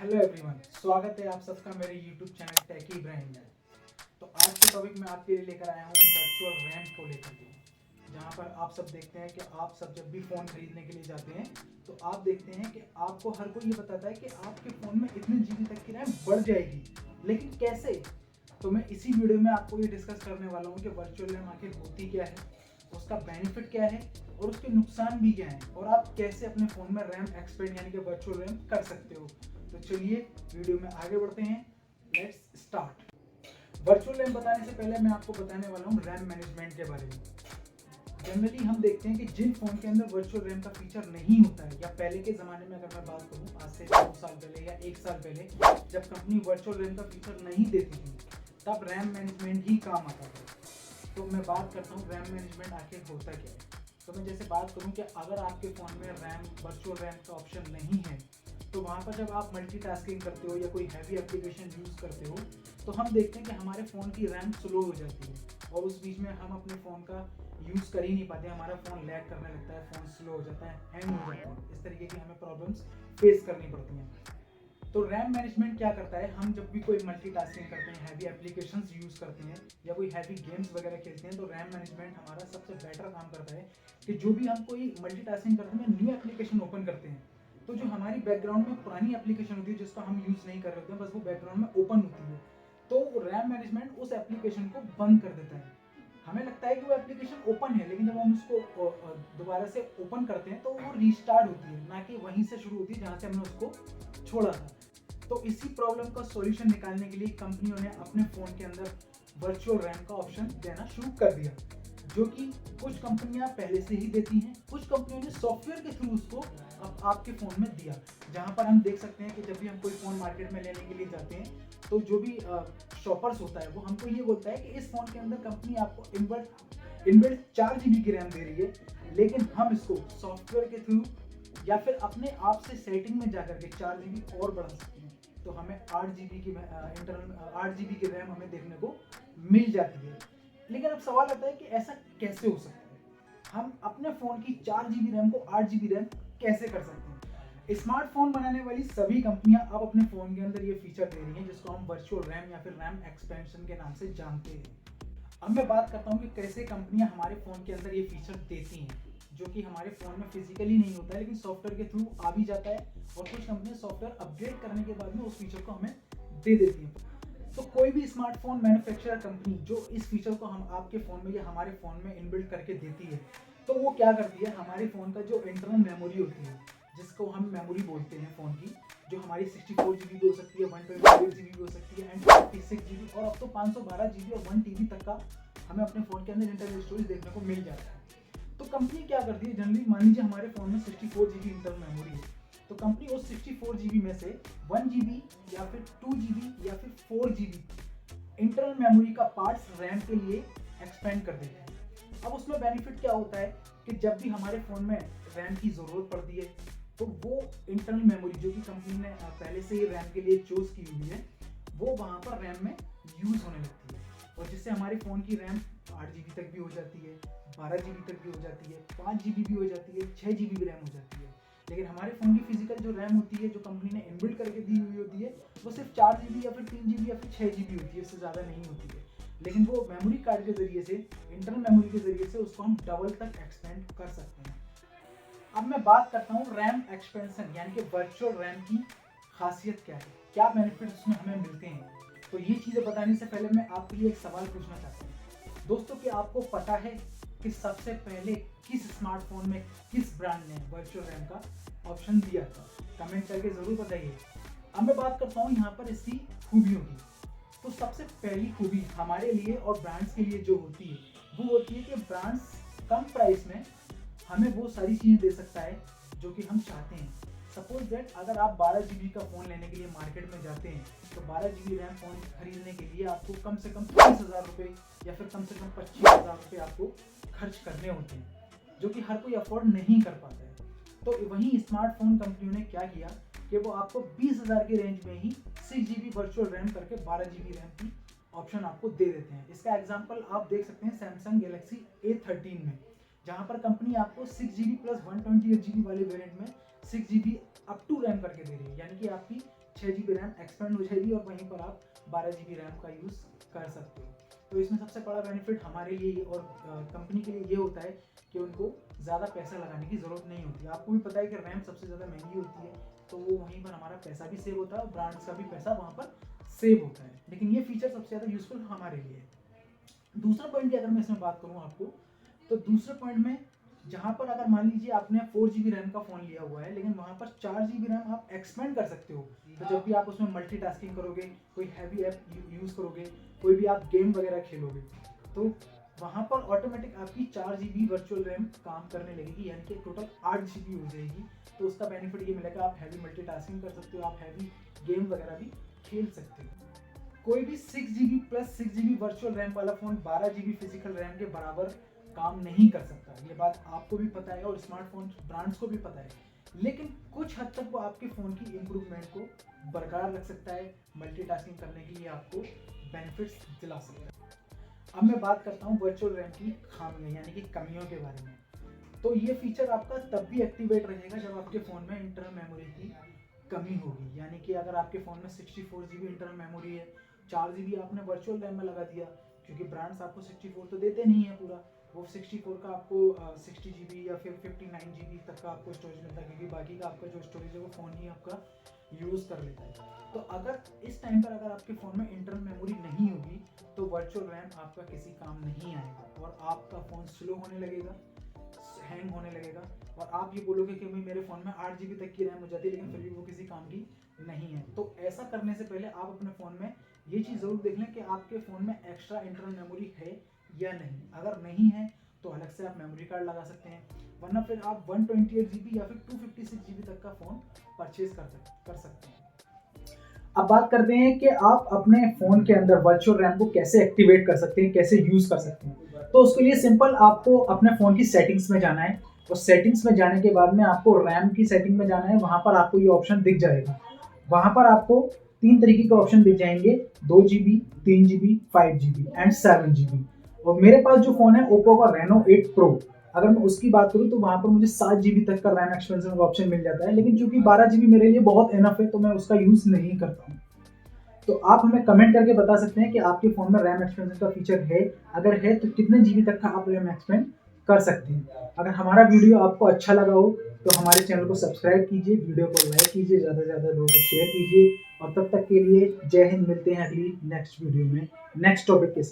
Hello everyone, स्वागत है आप सबका मेरे यूट्यूब चैनल टेकी ब्रांड में। तो आज के टॉपिक में आपके लिए लेकर आया हूँ वर्चुअल रैम को लेकर के, जहाँ पर आप सब देखते हैं कि आप सब जब भी फ़ोन खरीदने के लिए जाते हैं तो आप देखते हैं कि आपको हर कोई ये बताता है कि आपके फ़ोन में इतने जीबी तक की रैम बढ़ जाएगी, लेकिन कैसे। तो मैं इसी वीडियो में आपको ये डिस्कस करने वाला हूँ कि वर्चुअल रैम आखिर होती क्या है, उसका बेनिफिट क्या है और उसके नुकसान भी क्या हैं, और आप कैसे अपने फ़ोन में रैम एक्सपेंड यानी कि वर्चुअल रैम कर सकते हो। तो चलिए वीडियो में आगे बढ़ते हैं, लेट्स स्टार्ट। वर्चुअल रैम बताने से पहले मैं आपको बताने वाला हूँ रैम मैनेजमेंट के बारे में। जनरली हम देखते हैं कि जिन फ़ोन के अंदर वर्चुअल रैम का फीचर नहीं होता है, या पहले के ज़माने में अगर मैं बात करूँ आज से 2 साल पहले या 1 साल पहले, जब कंपनी वर्चुअल रैम का फीचर नहीं देती थी तब रैम मैनेजमेंट ही काम आता था। तो मैं बात करता हूँ रैम मैनेजमेंट आखिर होता क्या है। तो मैं जैसे बात करूँ कि अगर आपके फ़ोन में रैम वर्चुअल रैम का ऑप्शन नहीं है तो वहाँ पर जब आप मल्टीटास्किंग करते हो या कोई हैवी एप्लीकेशन यूज़ करते हो तो हम देखते हैं कि हमारे फ़ोन की रैम स्लो हो जाती है और उस बीच में हम अपने फ़ोन का यूज़ कर ही नहीं पाते, हमारा फ़ोन लैग करने लगता है, फ़ोन स्लो हो जाता है, हैंग हो जाता है। इस तरीके की हमें प्रॉब्लम्स फेस करनी पड़ती हैं। तो रैम मैनेजमेंट क्या करता है, हम जब भी कोई मल्टीटास्किंग करते हैं, हैवी एप्लीकेशंस यूज़ करते हैं या कोई हैवी गेम्स वगैरह खेलते हैं, तो रैम मैनेजमेंट हमारा सबसे बेटर काम करता है कि जो भी हम कोई मल्टीटास्किंग करते हैं, न्यू एप्लीकेशन ओपन करते हैं, तो जो हमारी बैकग्राउंड में पुरानी एप्लीकेशन होती है जिसको हम यूज़ नहीं कर रहे होते हैं, बस वो बैकग्राउंड में ओपन होती है, तो रैम मैनेजमेंट उस एप्लीकेशन को बंद कर देता है। हमें लगता है कि वो एप्लीकेशन ओपन है, लेकिन जब हम उसको दोबारा से ओपन करते हैं तो वो रीस्टार्ट होती है, ना कि वहीं से शुरू होती है जहाँ से हमने उसको छोड़ा था। तो इसी प्रॉब्लम का सॉल्यूशन निकालने के लिए कंपनियों ने अपने फ़ोन के अंदर वर्चुअल रैम का ऑप्शन देना शुरू कर दिया, जो कि कुछ कंपनियां पहले से ही देती हैं, कुछ कंपनियों ने सॉफ्टवेयर के थ्रू उसको अब आपके फ़ोन में दिया। जहां पर हम देख सकते हैं कि जब भी हम कोई फ़ोन मार्केट में लेने के लिए जाते हैं तो जो भी शॉपर्स होता है वो हमको ये बोलता है कि इस फ़ोन के अंदर कंपनी आपको इनबिल्ट 4 GB की रैम दे रही है, लेकिन हम इसको सॉफ्टवेयर के थ्रू या फिर अपने आप से सेटिंग में जाकर के 4 GB और बढ़ा सकते हैं, तो हमें 8 GB की इंटरनल 8 GB की रैम हमें देखने को मिल जाती है। लेकिन अब सवाल आता है कि ऐसा कैसे हो सकता है, हम अपने फ़ोन की 4 GB रैम को 8 GB रैम कैसे कर सकते हैं। स्मार्टफोन बनाने वाली सभी कंपनियां अब अपने फ़ोन के अंदर ये फीचर दे रही हैं जिसको हम वर्चुअल रैम या फिर रैम एक्सपेंशन के नाम से जानते हैं। अब मैं बात करता हूँ कि कैसे कंपनियां हमारे फ़ोन के अंदर ये फीचर देती हैं, जो कि हमारे फ़ोन में फिजिकली नहीं होता है लेकिन सॉफ्टवेयर के थ्रू आ भी जाता है, और कुछ कंपनियां सॉफ्टवेयर अपग्रेड करने के बाद में उस फीचर को हमें दे देती हैं। तो कोई भी स्मार्टफोन मैन्युफैक्चरर कंपनी जो इस फीचर को हम आपके फ़ोन में या हमारे फ़ोन में इनबिल्ट करके देती है, तो वो क्या करती है, हमारे फ़ोन का जो इंटरनल मेमोरी होती है जिसको हम मेमोरी बोलते हैं फ़ोन की, जो हमारी 64 GB भी हो सकती है, 128 GB भी हो सकती है, एंड 56 GB, और अब तो 512 GB और 1 TB तक का हमें अपने फ़ोन के अंदर इंटरनल स्टोरेज देखने को मिल जाता है। तो कंपनी क्या करती है, जनरली मान लीजिए हमारे फ़ोन में 64 GB इंटरनल मेमोरी है, तो कंपनी उस 64 GB में से 1 GB या फिर 2 GB या फिर 4 GB इंटरनल मेमोरी का पार्ट्स रैम के लिए एक्सपेंड कर देते हैं। अब उसमें बेनिफिट क्या होता है कि जब भी हमारे फ़ोन में रैम की ज़रूरत पड़ती है तो वो इंटरनल मेमोरी जो कि कंपनी ने पहले से ही रैम के लिए चूज़ की हुई है, वो वहाँ पर रैम में यूज़ होने लगती है, और जिससे हमारे फ़ोन की रैम 8 GB तक भी हो जाती है, 12 GB तक भी हो जाती है, 5 GB भी हो जाती है, 6 GB भी रैम हो जाती है। लेकिन हमारे फ़ोन की फिजिकल जो रैम होती है, जो कंपनी ने इनबिल्ट करके दी हुई होती है, वो सिर्फ 4 GB या फिर 3 GB या फिर 6 GB होती है, इससे ज़्यादा नहीं होती है। लेकिन वो मेमोरी कार्ड के ज़रिए से, इंटरनल मेमोरी के ज़रिए से उसको हम डबल तक एक्सपेंड कर सकते हैं। अब मैं बात करता हूँ रैम एक्सपेंशन यानी कि वर्चुअल रैम की खासियत क्या है, क्या बेनिफिट्स उसमें हमें मिलते हैं। तो ये चीज़ें बताने से पहले मैं आपके लिए एक सवाल पूछना चाहता हूँ दोस्तों, कि आपको पता है कि सबसे पहले किस स्मार्टफोन में किस ब्रांड ने वर्चुअल रैम का ऑप्शन दिया था? कमेंट करके ज़रूर बताइए। अब मैं बात करता हूँ यहाँ पर इसकी खूबियों की। तो सबसे पहली खूबी हमारे लिए और ब्रांड्स के लिए जो होती है, वो होती है कि ब्रांड्स कम प्राइस में हमें वो सारी चीज़ें दे सकता है जो कि हम चाहते हैं। सपोज दैट अगर आप 12 GB का फ़ोन लेने के लिए मार्केट में जाते हैं, तो 12 GB रैम फ़ोन खरीदने के लिए आपको कम से कम 30,000 रुपये या फिर कम से कम 25,000 रुपये आपको खर्च करने होते हैं, जो कि हर कोई अफोर्ड नहीं कर पाता है। तो वहीं स्मार्टफोन कंपनियों ने क्या किया कि वो आपको 20,000 के रेंज में ही 6 GB वर्चुअल रैम करके 12 GB रैम की ऑप्शन आपको दे देते हैं। इसका एग्जांपल आप देख सकते हैं सैमसंग गैलेक्सी A13 में, जहां पर कंपनी आपको 6 GB प्लस 128 GB वाले वेरिएंट में 6 GB अप टू रैम करके दे रही है, यानी कि आपकी 6 GB रैम एक्सपेंड हो जाएगी और वहीं पर आप 12 GB रैम का यूज़ कर सकते हो। तो इसमें सबसे बड़ा बेनिफिट हमारे लिए और कंपनी के लिए ये होता है कि उनको ज़्यादा पैसा लगाने की ज़रूरत नहीं होती। आपको भी पता है कि रैम सबसे ज़्यादा महंगी होती है, तो वो वहीं पर हमारा पैसा भी सेव होता है और ब्रांड्स का भी पैसा वहाँ पर सेव होता है। लेकिन ये फीचर सबसे ज़्यादा यूजफुल हमारे लिए है। दूसरा पॉइंट की अगर मैं इसमें बात करूँ आपको, तो दूसरे पॉइंट में जहाँ पर अगर मान लीजिए आपने 4 GB रैम का फ़ोन लिया हुआ है, लेकिन वहाँ पर 4 GB रैम आप एक्सपेंड कर सकते हो। तो जब भी आप उसमें मल्टीटास्किंग करोगे, कोई हैवी ऐप यूज़ करोगे, कोई भी आप गेम वगैरह खेलोगे, तो वहाँ पर ऑटोमेटिक आपकी 4 GB वर्चुअल रैम काम करने लगेगी, यानी कि टोटल 8 GB हो जाएगी। तो उसका बेनिफिट ये मिलेगा, आप हैवी मल्टीटास्किंग कर सकते हो, आप हैवी गेम वगैरह भी खेल सकते हो। कोई भी 6 GB plus 6 GB virtual RAM वाला फ़ोन 12 GB फिजिकल रैम के बराबर काम नहीं कर सकता। ये बात आपको भी पता है और स्मार्टफोन ब्रांड्स को भी पता है, लेकिन कुछ हद तक वो आपके फ़ोन की इम्प्रूवमेंट को बरकरार रख सकता है, मल्टीटास्किंग करने के लिए आपको बेनिफिट्स दिला सकता है। अब मैं बात करता हूँ वर्चुअल रैम की खामियां यानी कि कमियों के बारे में। तो ये फीचर आपका तब भी एक्टिवेट रहेगा जब आपके फ़ोन में इंटरनल मेमोरी की कमी होगी, यानी कि अगर आपके फ़ोन में 64 GB इंटरनल मेमोरी है, 4 GB आपने वर्चुअल रैम में लगा दिया, क्योंकि ब्रांड्स आपको 64 तो देते नहीं है पूरा, वो 64 का आपको 60 GB या फिर 59 GB तक का आपको स्टोरेज मिलता है, क्योंकि बाकी का आपका जो स्टोरेज है वो फ़ोन ही आपका यूज़ कर लेता है। तो अगर इस टाइम पर अगर आपके फ़ोन में इंटरनल मेमोरी नहीं होगी, तो वर्चुअल रैम आपका किसी काम नहीं आएगा और आपका फ़ोन स्लो होने लगेगा, हैंग होने लगेगा, और आप ये बोलोगे कि भाई मेरे फ़ोन में 8 GB तक की रैम हो जाती है, लेकिन फिर भी वो किसी काम की नहीं है। तो ऐसा करने से पहले आप अपने फ़ोन में ये चीज़ ज़रूर देख लें कि आपके फ़ोन में एक्स्ट्रा इंटरनल मेमोरी है या नहीं। अगर नहीं है तो अलग से आप मेमोरी कार्ड लगा सकते हैं, वरना फिर आप 128 GB या फिर 256 GB तक का फ़ोन परचेज कर सकते हैं। अब बात करते हैं कि आप अपने फ़ोन के अंदर वर्चुअल रैम को कैसे एक्टिवेट कर सकते हैं, कैसे यूज़ कर सकते हैं। तो उसके लिए सिंपल आपको अपने फ़ोन की सेटिंग्स में जाना है, और सेटिंग्स में जाने के बाद में आपको रैम की सेटिंग में जाना है। वहाँ पर आपको ये ऑप्शन दिख जाएगा। वहाँ पर आपको 3 तरीके के ऑप्शन दिख जाएंगे, 2 GB, 3 GB, 5 GB and 7 GB। और मेरे पास जो फ़ोन है ओप्पो का रेनो 8 प्रो, अगर मैं उसकी बात करूँ तो वहाँ पर मुझे 7 GB तक का रैम एक्सपेंशन का ऑप्शन मिल जाता है, लेकिन चूंकि 12 GB मेरे लिए बहुत इनफ है तो मैं उसका यूज़ नहीं करता हूँ। तो आप हमें कमेंट करके बता सकते हैं कि आपके फ़ोन में रैम एक्सपेंशन का फीचर है, अगर है तो कितने GB तक का आप रैम एक्सपेंड कर सकते हैं। अगर हमारा वीडियो आपको अच्छा लगा हो तो हमारे चैनल को सब्सक्राइब कीजिए, वीडियो को लाइक कीजिए, ज़्यादा से ज़्यादा लोगों को शेयर कीजिए, और तब तक के लिए जय हिंद। मिलते हैं अगली नेक्स्ट वीडियो में नेक्स्ट टॉपिक के साथ।